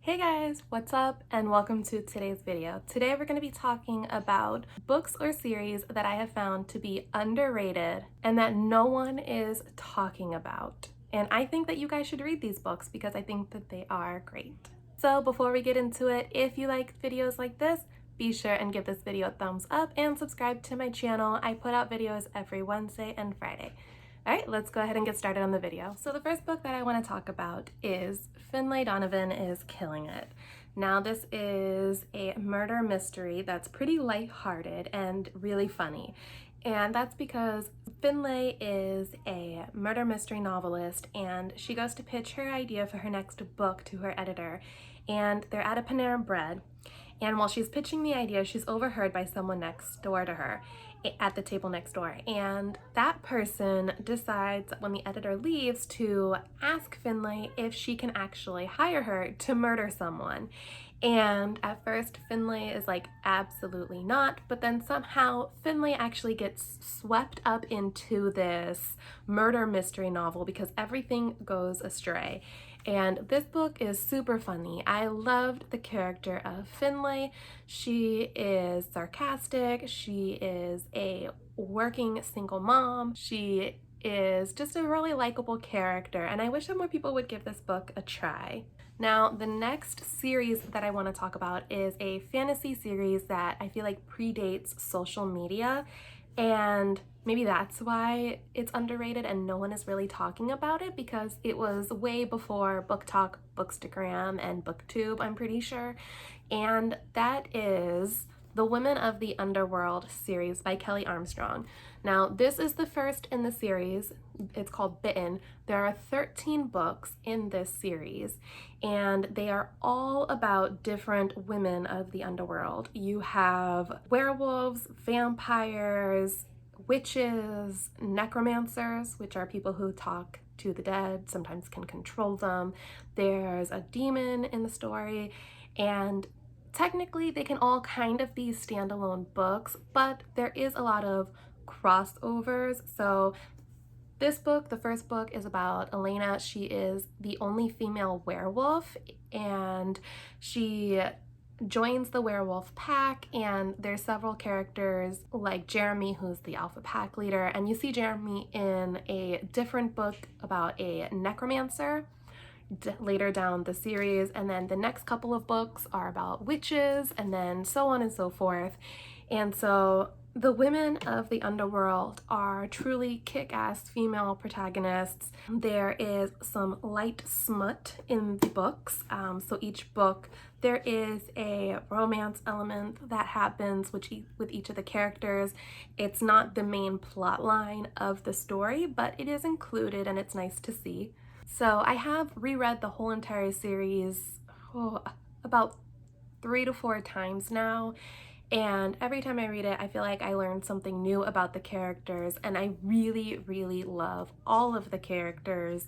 Hey guys, what's up and welcome to today's video. Today we're going to be talking about books or series that I have found to be underrated and that no one is talking about. And I think that you guys should read these books because I think that they are great. So before we get into it, if you like videos like this, be sure and give this video a thumbs up and subscribe to my channel. I put out videos every Wednesday and Friday. All right, let's go ahead and get started on the video. So the first book that I want to talk about is Finlay Donovan is Killing It. Now this is a murder mystery that's pretty lighthearted and really funny. And that's because Finlay is a murder mystery novelist and she goes to pitch her idea for her next book to her editor. And they're at a Panera Bread. And while she's pitching the idea, she's overheard by someone next door to her at the table next door. And that person decides when the editor leaves to ask Finlay if she can actually hire her to murder someone. And at first Finlay is like, absolutely not, but then somehow Finlay actually gets swept up into this murder mystery novel because everything goes astray. And this book is super funny. I loved the character of Finlay. She is sarcastic. She is a working single mom. She is just a really likable character, and I wish that more people would give this book a try. Now, the next series that I want to talk about is a fantasy series that I feel like predates social media, and maybe that's why it's underrated and no one is really talking about it, because it was way before Book Talk, Bookstagram, and BookTube, I'm pretty sure. And that is the Women of the Underworld series by Kelly Armstrong. Now, this is the first in the series. It's called Bitten. There are 13 books in this series, and they are all about different women of the underworld. You have werewolves, vampires, witches, necromancers, which are people who talk to the dead, sometimes can control them. There's a demon in the story, and technically they can all kind of be standalone books, but there is a lot of crossovers. So this book, the first book, is about Elena. She is the only female werewolf, and she joins the werewolf pack, and there's several characters like Jeremy, who's the alpha pack leader, and you see Jeremy in a different book about a necromancer later down the series, and then the next couple of books are about witches, and then so on and so forth. And so the women of the underworld are truly kick-ass female protagonists. There is some light smut in the books. So each book there is a romance element that happens with each of the characters. It's not the main plot line of the story, but it is included and it's nice to see. So I have reread the whole entire series about 3 to 4 times now, and every time I read it I feel like I learned something new about the characters, and I really love all of the characters.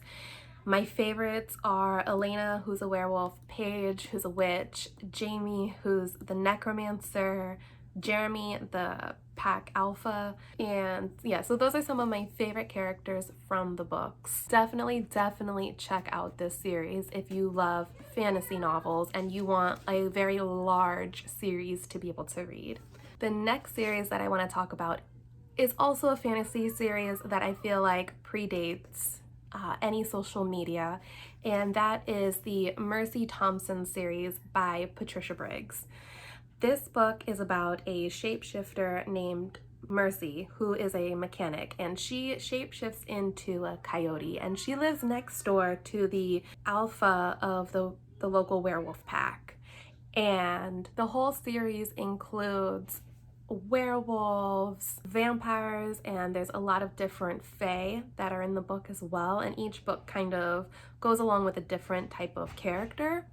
My favorites are Elena, who's a werewolf, Paige, who's a witch, Jamie, who's the necromancer, Jeremy, the pack alpha, and yeah, so those are some of my favorite characters from the books. Definitely check out this series if you love fantasy novels and you want a very large series to be able to read. The next series that I want to talk about is also a fantasy series that I feel like predates any social media, and that is the Mercy Thompson series by Patricia Briggs. This book is about a shapeshifter named Mercy, who is a mechanic, and she shapeshifts into a coyote, and she lives next door to the alpha of the local werewolf pack. And the whole series includes werewolves, vampires, and there's a lot of different fae that are in the book as well, and each book kind of goes along with a different type of character.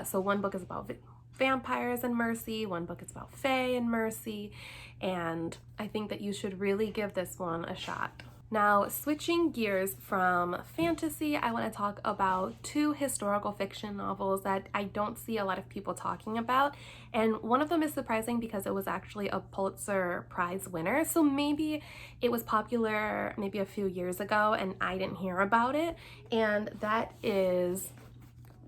So one book is about vampires and Mercy, one book is about fae and Mercy, and I think that you should really give this one a shot. Now, switching gears from fantasy, I want to talk about 2 historical fiction novels that I don't see a lot of people talking about, and one of them is surprising because it was actually a Pulitzer Prize winner, so maybe it was popular maybe a few years ago and I didn't hear about it, and that is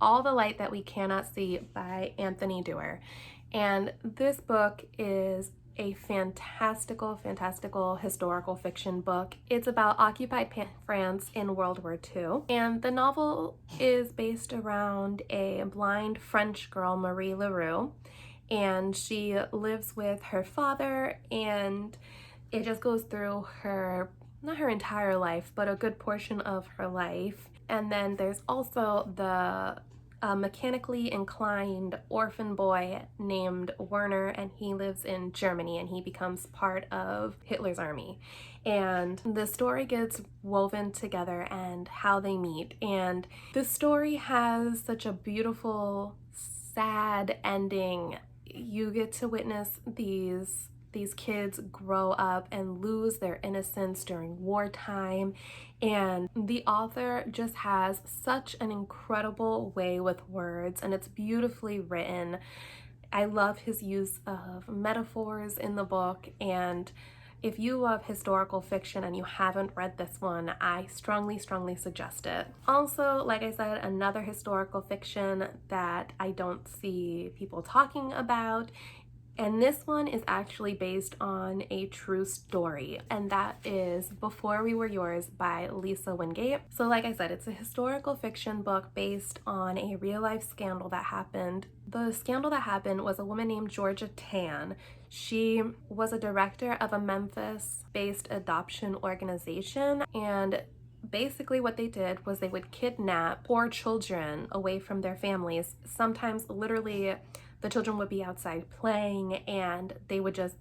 All the Light That We Cannot See by Anthony Dewar. And this book is a fantastical historical fiction book. It's about occupied France in World War II. And the novel is based around a blind French girl, Marie Leroux, and she lives with her father, and it just goes through her, not her entire life, but a good portion of her life. And then there's also the mechanically inclined orphan boy named Werner, and he lives in Germany, and he becomes part of Hitler's army. And the story gets woven together and how they meet. And the story has such a beautiful, sad ending. You get to witness these kids grow up and lose their innocence during wartime, and the author just has such an incredible way with words, and it's beautifully written. I love his use of metaphors in the book, and if you love historical fiction and you haven't read this one, I strongly suggest it. Also, like I said, another historical fiction that I don't see people talking about, and this one is actually based on a true story, and that is Before We Were Yours by Lisa Wingate. So like I said, it's a historical fiction book based on a real-life scandal that happened. The scandal that happened was a woman named Georgia Tan. She was a director of a Memphis-based adoption organization, and basically what they did was they would kidnap poor children away from their families. Sometimes literally the children would be outside playing, and they would just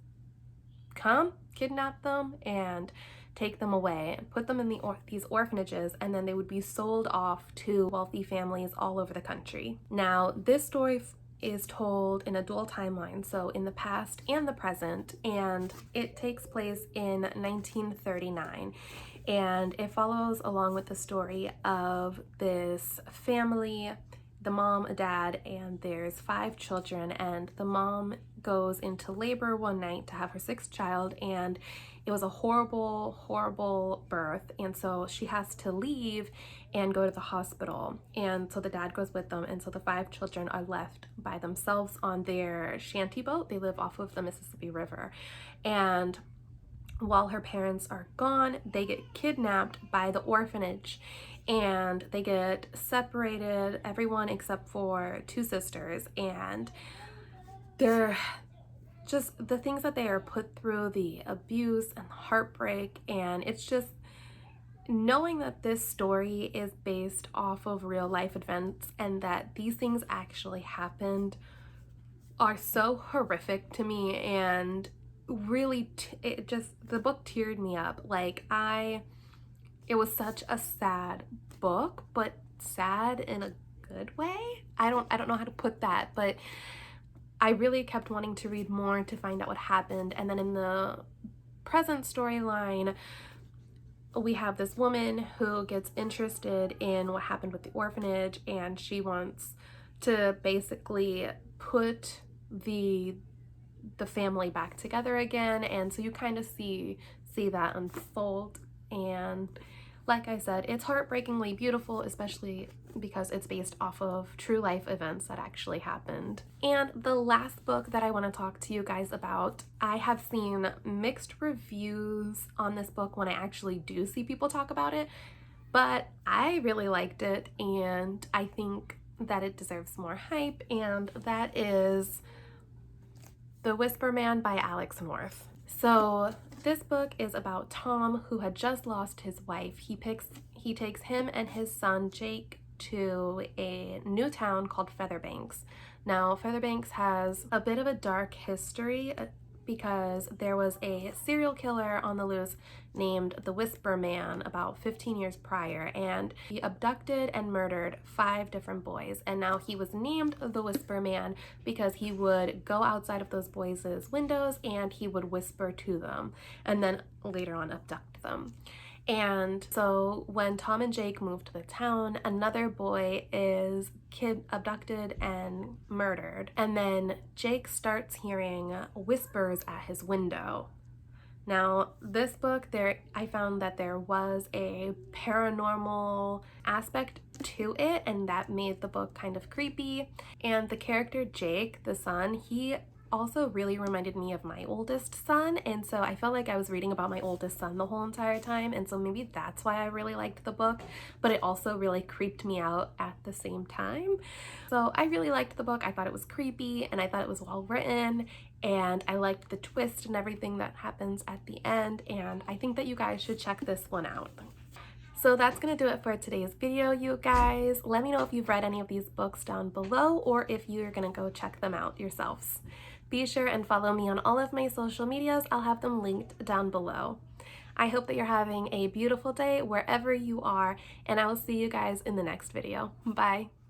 come, kidnap them, and take them away and put them in these orphanages, and then they would be sold off to wealthy families all over the country. Now, this story is told in a dual timeline, so in the past and the present, and it takes place in 1939. And it follows along with the story of this family, the mom, a dad, and there's 5 children, and the mom goes into labor one night to have her 6th child, and it was a horrible birth, and so she has to leave and go to the hospital, and so the dad goes with them, and so the 5 children are left by themselves on their shanty boat. They live off of the Mississippi River, and while her parents are gone, they get kidnapped by the orphanage, and they get separated, everyone except for 2 sisters, and they're just, the things that they are put through, the abuse and the heartbreak, and it's just knowing that this story is based off of real life events and that these things actually happened are so horrific to me, and really the book teared me up. Like, it was such a sad book, but sad in a good way. I don't know how to put that, but I really kept wanting to read more to find out what happened. And then in the present storyline, we have this woman who gets interested in what happened with the orphanage, and she wants to basically put the family back together again, and so you kind of see that unfold. And like I said, it's heartbreakingly beautiful, especially because it's based off of true life events that actually happened. And the last book that I want to talk to you guys about, I have seen mixed reviews on this book when I actually do see people talk about it, but I really liked it, and I think that it deserves more hype, and that is The Whisper Man by Alex North. So this book is about Tom, who had just lost his wife. He takes him and his son Jake to a new town called Featherbanks. Now, Featherbanks has a bit of a dark history because there was a serial killer on the loose named the Whisper Man about 15 years prior, and he abducted and murdered 5 different boys, and now he was named the Whisper Man because he would go outside of those boys' windows and he would whisper to them and then later on abduct them. And so when Tom and Jake move to the town, another boy is abducted and murdered, and then Jake starts hearing whispers at his window. Now, this book, I found that there was a paranormal aspect to it, and that made the book kind of creepy. And the character Jake, the son, he also really reminded me of my oldest son, and so I felt like I was reading about my oldest son the whole entire time, and so maybe that's why I really liked the book, but it also really creeped me out at the same time. So I really liked the book. I thought it was creepy, and I thought it was well written, and I liked the twist and everything that happens at the end, and I think that you guys should check this one out. So that's gonna do it for today's video, you guys. Let me know if you've read any of these books down below, or if you're gonna go check them out yourselves. Be sure and follow me on all of my social medias. I'll have them linked down below. I hope that you're having a beautiful day wherever you are, and I will see you guys in the next video. Bye.